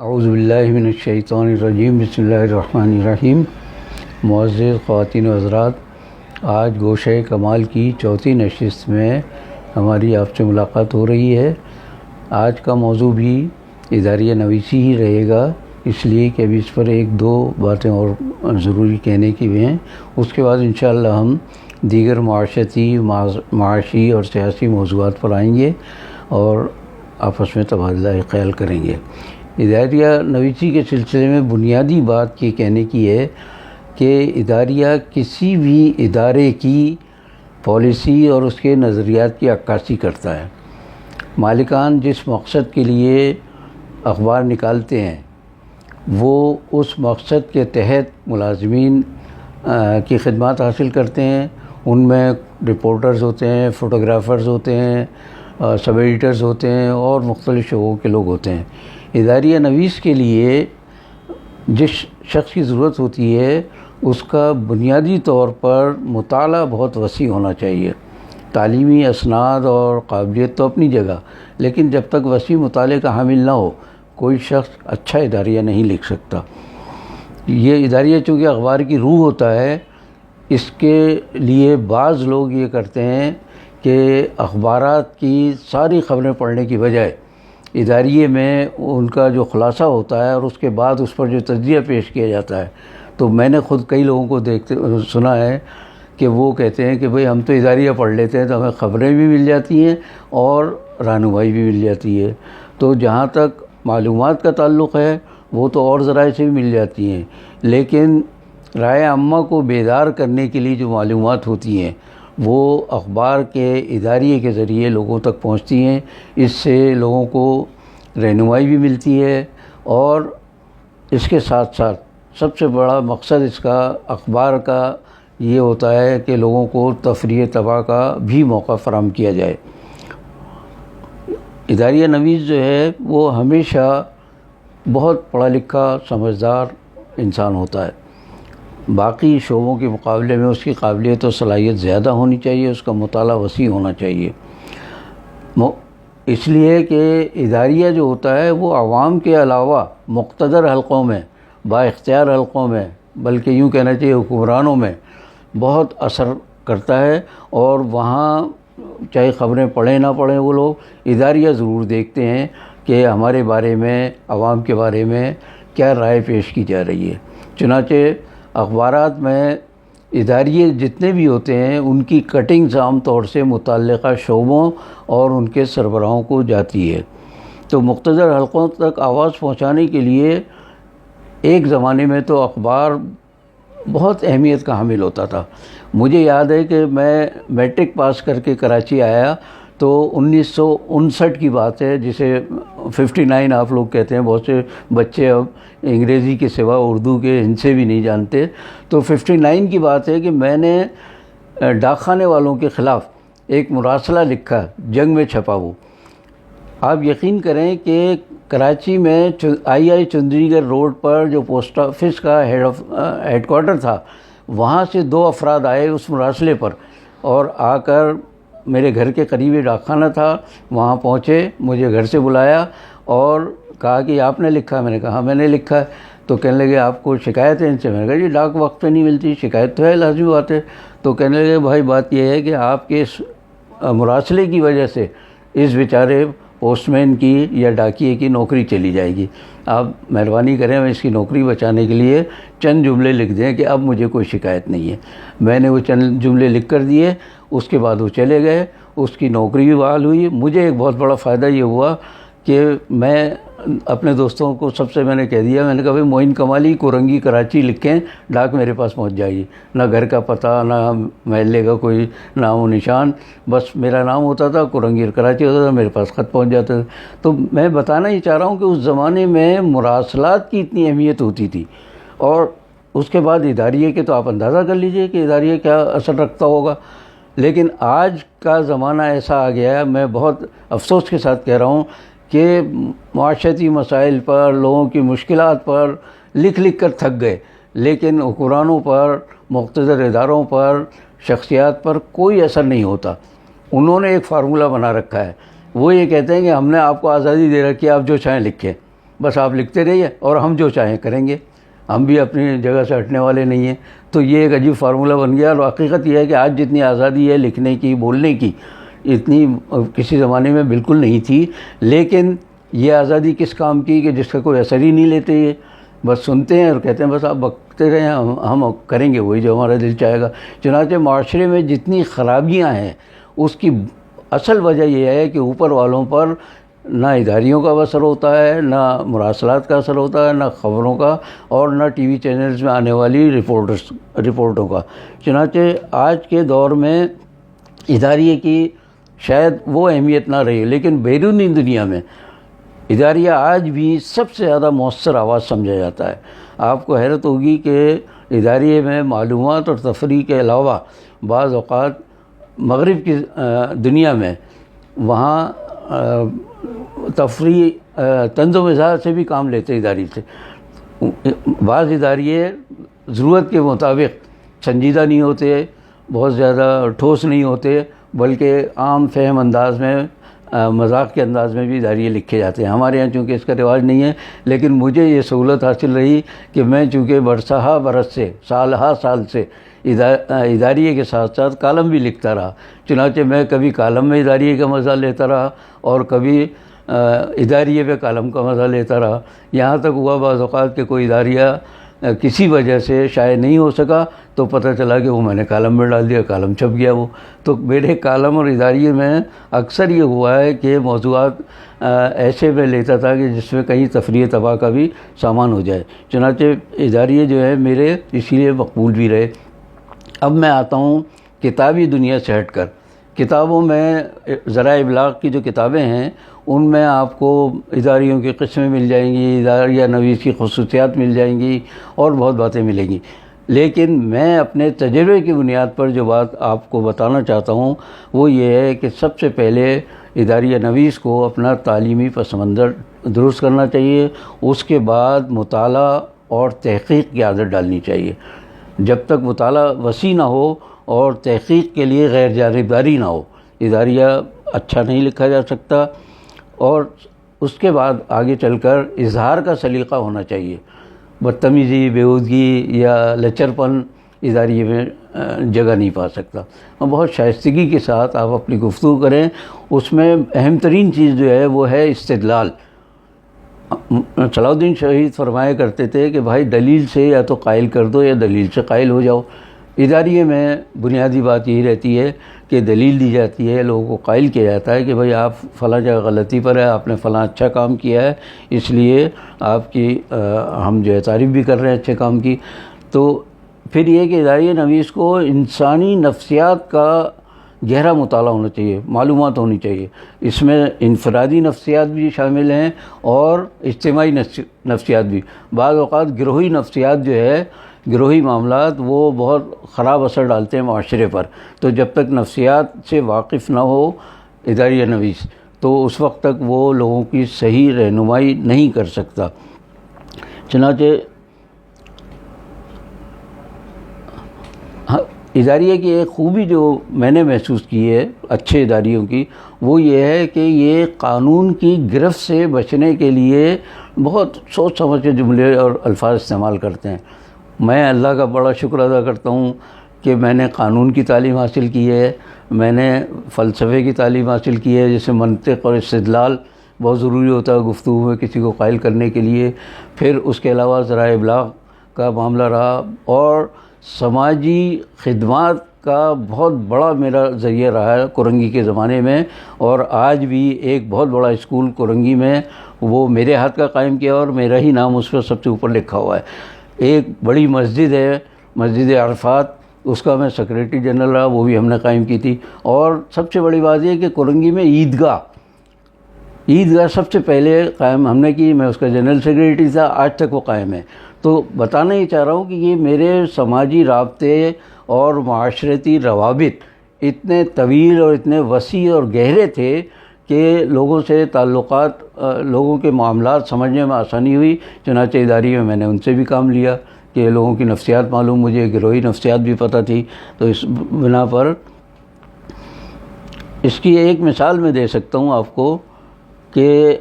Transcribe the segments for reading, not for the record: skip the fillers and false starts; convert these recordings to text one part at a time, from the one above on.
اعوذ باللہ من الشیطان الرجیم، بسم اللہ الرحمن الرحیم۔ معزز خواتین و حضرات، آج گوشہ کمال کی چوتھی نشست میں ہماری آپ سے ملاقات ہو رہی ہے۔ آج کا موضوع بھی اداریہ نویسی ہی رہے گا، اس لیے کہ ابھی اس پر ایک دو باتیں اور ضروری کہنے کی بھی ہیں۔ اس کے بعد انشاءاللہ ہم دیگر معاشی اور سیاسی موضوعات پر آئیں گے اور آپس میں تبادلہ خیال کریں گے۔ اداریہ نویسی کے سلسلے میں بنیادی بات یہ کہنے کی ہے کہ اداریہ کسی بھی ادارے کی پالیسی اور اس کے نظریات کی عکاسی کرتا ہے۔ مالکان جس مقصد کے لیے اخبار نکالتے ہیں وہ اس مقصد کے تحت ملازمین کی خدمات حاصل کرتے ہیں۔ ان میں رپورٹرز ہوتے ہیں، فوٹوگرافرز ہوتے ہیں، سب ایڈیٹرز ہوتے ہیں اور مختلف شعبوں کے لوگ ہوتے ہیں۔ اداریہ نویس کے لیے جس شخص کی ضرورت ہوتی ہے اس کا بنیادی طور پر مطالعہ بہت وسیع ہونا چاہیے۔ تعلیمی اسناد اور قابلیت تو اپنی جگہ، لیکن جب تک وسیع مطالعے کا حامل نہ ہو کوئی شخص اچھا اداریہ نہیں لکھ سکتا۔ یہ اداریہ چونکہ اخبار کی روح ہوتا ہے، اس کے لیے بعض لوگ یہ کرتے ہیں کہ اخبارات کی ساری خبریں پڑھنے کی بجائے اداریے میں ان کا جو خلاصہ ہوتا ہے اور اس کے بعد اس پر جو تجزیہ پیش کیا جاتا ہے، تو میں نے خود کئی لوگوں کو سنا ہے کہ وہ کہتے ہیں کہ بھئی ہم تو اداریہ پڑھ لیتے ہیں تو ہمیں خبریں بھی مل جاتی ہیں اور رہنمائی بھی مل جاتی ہے۔ تو جہاں تک معلومات کا تعلق ہے وہ تو اور ذرائع سے بھی مل جاتی ہیں، لیکن رائے عامہ کو بیدار کرنے کے لیے جو معلومات ہوتی ہیں وہ اخبار کے اداریے کے ذریعے لوگوں تک پہنچتی ہیں۔ اس سے لوگوں کو رہنمائی بھی ملتی ہے اور اس کے ساتھ ساتھ سب سے بڑا مقصد اس کا اخبار کا یہ ہوتا ہے کہ لوگوں کو تفریح طبع کا بھی موقع فراہم کیا جائے۔ اداریہ نویس جو ہے وہ ہمیشہ بہت پڑھا لکھا سمجھدار انسان ہوتا ہے۔ باقی شعبوں کے مقابلے میں اس کی قابلیت و صلاحیت زیادہ ہونی چاہیے، اس کا مطالعہ وسیع ہونا چاہیے، اس لیے کہ اداریہ جو ہوتا ہے وہ عوام کے علاوہ مقتدر حلقوں میں، با اختیار حلقوں میں، بلکہ یوں کہنا چاہیے حکمرانوں میں بہت اثر کرتا ہے، اور وہاں چاہے خبریں پڑھیں نہ پڑھیں وہ لوگ اداریہ ضرور دیکھتے ہیں کہ ہمارے بارے میں، عوام کے بارے میں کیا رائے پیش کی جا رہی ہے۔ چنانچہ اخبارات میں اداریے جتنے بھی ہوتے ہیں ان کی کٹنگز عام طور سے متعلقہ شعبوں اور ان کے سربراہوں کو جاتی ہے۔ تو مقتدر حلقوں تک آواز پہنچانے کے لیے ایک زمانے میں تو اخبار بہت اہمیت کا حامل ہوتا تھا۔ مجھے یاد ہے کہ میں میٹرک پاس کر کے کراچی آیا تو 1959 کی بات ہے، جسے 59 آپ لوگ کہتے ہیں، بہت سے بچے اب انگریزی کے سوا اردو کے ان سے بھی نہیں جانتے۔ تو 59 کی بات ہے کہ میں نے ڈاک خانے والوں کے خلاف ایک مراسلہ لکھا، جنگ میں چھپا وہ۔ آپ یقین کریں کہ کراچی میں آئی چندری گڑھ روڈ پر جو پوسٹ آفس کا ہیڈ کوارٹر تھا، وہاں سے 2 افراد آئے اس مراسلے پر اور آ کر میرے گھر کے قریب ڈاک خانہ تھا، وہاں پہنچے، مجھے گھر سے بلایا اور کہا کہ آپ نے لکھا؟ میں نے کہا میں نے لکھا ہے۔ تو کہنے لگے آپ کو شکایت ہے ان سے؟ میں نے کہا جی ڈاک وقت پہ نہیں ملتی، شکایت تو ہے، لازمی بات ہے۔ تو کہنے لگے بھائی بات یہ ہے کہ آپ کے اس مراسلے کی وجہ سے اس بیچارے پوسٹ مین کی یا ڈاکیے کی نوکری چلی جائے گی، آپ مہربانی کریں میں اس کی نوکری بچانے کے لیے چند جملے لکھ دیں کہ اب مجھے کوئی شکایت نہیں ہے۔ میں نے وہ چند جملے لکھ کر دیے، اس کے بعد وہ چلے گئے، اس کی نوکری بھی بحال ہوئی۔ مجھے ایک بہت بڑا فائدہ یہ ہوا کہ میں اپنے دوستوں کو سب سے میں نے کہہ دیا، میں نے کہا بھائی معین کمالی کورنگی کراچی لکھیں، ڈاک میرے پاس پہنچ جائے گی، نہ گھر کا پتہ نہ محلے کا کوئی نام و نشان، بس میرا نام ہوتا تھا، کورنگی کراچی ہوتا تھا، میرے پاس خط پہنچ جاتا تھا۔ تو میں بتانا یہ چاہ رہا ہوں کہ اس زمانے میں مراسلات کی اتنی اہمیت ہوتی تھی، اور اس کے بعد اداریے کے تو آپ اندازہ کر لیجئے کہ اداریہ کیا اثر رکھتا ہوگا۔ لیکن آج کا زمانہ ایسا آ گیا ہے، میں بہت افسوس کے ساتھ کہہ رہا ہوں کہ معاشرتی مسائل پر، لوگوں کی مشکلات پر لکھ کر تھک گئے، لیکن حکمرانوں پر، مقتدر اداروں پر، شخصیات پر کوئی اثر نہیں ہوتا۔ انہوں نے ایک فارمولہ بنا رکھا ہے، وہ یہ کہتے ہیں کہ ہم نے آپ کو آزادی دے رکھی ہے، آپ جو چاہیں لکھیں، بس آپ لکھتے رہیے اور ہم جو چاہیں کریں گے، ہم بھی اپنی جگہ سے ہٹنے والے نہیں ہیں۔ تو یہ ایک عجیب فارمولہ بن گیا، اور حقیقت یہ ہے کہ آج جتنی آزادی ہے لکھنے کی، بولنے کی، اتنی کسی زمانے میں بالکل نہیں تھی۔ لیکن یہ آزادی کس کام کی کہ جس کا کوئی اثر ہی نہیں لیتے، یہ بس سنتے ہیں اور کہتے ہیں بس آپ بکتے رہیں، ہم کریں گے وہی جو ہمارا دل چاہے گا۔ چنانچہ معاشرے میں جتنی خرابیاں ہیں اس کی اصل وجہ یہ ہے کہ اوپر والوں پر نہ اداریوں کا اثر ہوتا ہے، نہ مراسلات کا اثر ہوتا ہے، نہ خبروں کا، اور نہ ٹی وی چینلز میں آنے والی رپورٹوں کا۔ چنانچہ آج کے دور میں اداریے کی شاید وہ اہمیت نہ رہی، لیکن بیرونی دنیا میں اداریہ آج بھی سب سے زیادہ مؤثر آواز سمجھا جاتا ہے۔ آپ کو حیرت ہوگی کہ اداریے میں معلومات اور تفریح کے علاوہ بعض اوقات مغرب کی دنیا میں وہاں تفریح طنز و مزاح سے بھی کام لیتے اداری سے۔ بعض اداریے ضرورت کے مطابق سنجیدہ نہیں ہوتے، بہت زیادہ ٹھوس نہیں ہوتے، بلکہ عام فہم انداز میں، مذاق کے انداز میں بھی اداریے لکھے جاتے ہیں۔ ہمارے یہاں چونکہ اس کا رواج نہیں ہے، لیکن مجھے یہ سہولت حاصل رہی کہ میں چونکہ برسہا برس سے، سال ہا سال سے اداریے کے ساتھ ساتھ کالم بھی لکھتا رہا۔ چنانچہ میں کبھی کالم میں اداریے کا مزہ لیتا رہا اور کبھی اداریے پہ کالم کا مزہ لیتا رہا۔ یہاں تک ہوا بعض اوقات کہ کوئی اداریہ کسی وجہ سے شائع نہیں ہو سکا تو پتہ چلا کہ وہ میں نے کالم میں ڈال دیا، کالم چھپ گیا وہ۔ تو میرے کالم اور اداریے میں اکثر یہ ہوا ہے کہ موضوعات ایسے میں لیتا تھا کہ جس میں کہیں تفریح تباہ کا بھی سامان ہو جائے۔ چنانچہ اداریے جو ہے میرے اسی لیے مقبول بھی رہے۔ اب میں آتا ہوں کتابی دنیا سے ہٹ کر۔ کتابوں میں ذرائع ابلاغ کی جو کتابیں ہیں ان میں آپ کو اداریوں کی قسمیں مل جائیں گی، اداریہ نویس کی خصوصیات مل جائیں گی اور بہت باتیں ملیں گی۔ لیکن میں اپنے تجربے کی بنیاد پر جو بات آپ کو بتانا چاہتا ہوں وہ یہ ہے کہ سب سے پہلے اداریہ نویس کو اپنا تعلیمی پس منظر درست کرنا چاہیے، اس کے بعد مطالعہ اور تحقیق کی عادت ڈالنی چاہیے۔ جب تک مطالعہ وسیع نہ ہو اور تحقیق کے لیے غیر جانبداری نہ ہو، اداریہ اچھا نہیں لکھا جا سکتا۔ اور اس کے بعد آگے چل کر اظہار کا سلیقہ ہونا چاہیے۔ بدتمیزی، بیہودگی یا لچرپن اداریے میں جگہ نہیں پا سکتا۔ اور بہت شائستگی کے ساتھ آپ اپنی گفتگو کریں، اس میں اہم ترین چیز جو ہے وہ ہے استدلال۔ صلاح الدین شہید فرمایا کرتے تھے کہ بھائی دلیل سے یا تو قائل کر دو یا دلیل سے قائل ہو جاؤ۔ اداریے میں بنیادی بات یہی رہتی ہے کہ دلیل دی جاتی ہے، لوگوں کو قائل کیا جاتا ہے کہ بھائی آپ فلاں جگہ غلطی پر ہے، آپ نے فلاں اچھا کام کیا ہے، اس لیے آپ کی ہم جو ہے تعریف بھی کر رہے ہیں اچھے کام کی۔ تو پھر یہ کہ اداریہ نویس کو انسانی نفسیات کا گہرا مطالعہ ہونا چاہیے، معلومات ہونی چاہیے۔ اس میں انفرادی نفسیات بھی شامل ہیں اور اجتماعی نفسیات بھی۔ بعض اوقات گروہی نفسیات جو ہے، گروہی معاملات وہ بہت خراب اثر ڈالتے ہیں معاشرے پر۔ تو جب تک نفسیات سے واقف نہ ہو اداریہ نویس تو اس وقت تک وہ لوگوں کی صحیح رہنمائی نہیں کر سکتا۔ چنانچہ اداریہ کی ایک خوبی جو میں نے محسوس کی ہے اچھے اداریوں کی، وہ یہ ہے کہ یہ قانون کی گرفت سے بچنے کے لیے بہت سوچ سمجھ کے جملے اور الفاظ استعمال کرتے ہیں۔ میں اللہ کا بڑا شکر ادا کرتا ہوں کہ میں نے قانون کی تعلیم حاصل کی ہے، میں نے فلسفے کی تعلیم حاصل کی ہے، جیسے منطق اور استدلال بہت ضروری ہوتا ہے گفتگو میں کسی کو قائل کرنے کے لیے۔ پھر اس کے علاوہ ذرائع ابلاغ کا معاملہ رہا، اور سماجی خدمات کا بہت بڑا میرا ذریعہ رہا ہے کورنگی کے زمانے میں، اور آج بھی ایک بہت بڑا اسکول کورنگی میں وہ میرے ہاتھ کا قائم کیا اور میرا ہی نام اس پر سب سے اوپر لکھا ہوا ہے۔ ایک بڑی مسجد ہے، مسجد عرفات، اس کا میں سیکریٹری جنرل رہا، وہ بھی ہم نے قائم کی تھی۔ اور سب سے بڑی بات یہ کہ کورنگی میں عیدگاہ سب سے پہلے قائم ہم نے کی، میں اس کا جنرل سیکریٹری تھا، آج تک وہ قائم ہے۔ تو بتانا ہی چاہ رہا ہوں کہ یہ میرے سماجی رابطے اور معاشرتی روابط اتنے طویل اور اتنے وسیع اور گہرے تھے کہ لوگوں سے تعلقات، لوگوں کے معاملات سمجھنے میں آسانی ہوئی۔ چنانچہ اداریے میں نے ان سے بھی کام لیا کہ لوگوں کی نفسیات معلوم، مجھے گروہی نفسیات بھی پتہ تھی۔ تو اس بنا پر اس کی ایک مثال میں دے سکتا ہوں آپ کو کہ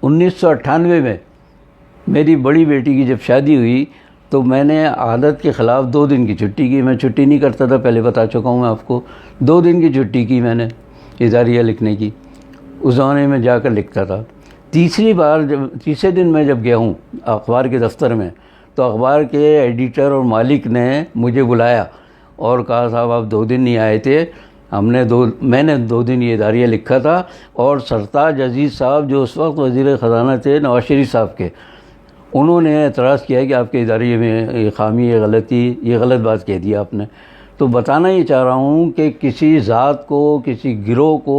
1998 میں میری بڑی بیٹی کی جب شادی ہوئی تو میں نے عادت کے خلاف 2 دن کی چھٹی کی. میں چھٹی نہیں کرتا تھا، پہلے بتا چکا ہوں میں آپ کو. 2 دن کی چھٹی کی میں نے اداریہ لکھنے کی. اس زمانے میں جا کر لکھتا تھا. تیسرے دن میں جب گیا ہوں اخبار کے دفتر میں، تو اخبار کے ایڈیٹر اور مالک نے مجھے بلایا اور کہا صاحب آپ 2 دن نہیں آئے تھے، میں نے 2 دن یہ اداریہ لکھا تھا. اور سرتاج عزیز صاحب جو اس وقت وزیر خزانہ تھے نواز شریف صاحب کے، انہوں نے اعتراض کیا کہ آپ کے اداریے میں یہ خامی، یہ غلطی، یہ غلط بات کہہ دی آپ نے. تو بتانا یہ چاہ رہا ہوں کہ کسی ذات کو، کسی گروہ کو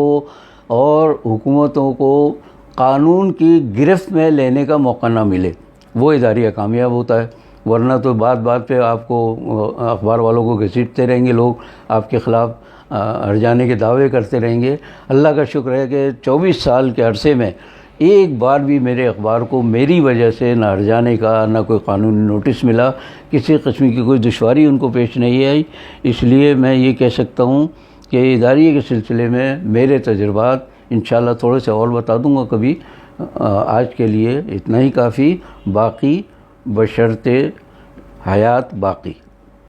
اور حکومتوں کو قانون کی گرفت میں لینے کا موقع نہ ملے، وہ اداریہ کامیاب ہوتا ہے. ورنہ تو بات پہ آپ کو اخبار والوں کو گھسیٹتے رہیں گے لوگ، آپ کے خلاف ہرجانے کے دعوے کرتے رہیں گے. اللہ کا شکر ہے کہ 24 سال کے عرصے میں ایک بار بھی میرے اخبار کو میری وجہ سے نہ ہرجانے کا، نہ کوئی قانونی نوٹس ملا، کسی قسم کی کوئی دشواری ان کو پیش نہیں آئی. اس لیے میں یہ کہہ سکتا ہوں کہ اداریے کے سلسلے میں میرے تجربات انشاءاللہ تھوڑے سے اور بتا دوں گا کبھی. آج کے لیے اتنا ہی کافی. باقی بشرط حیات باقی.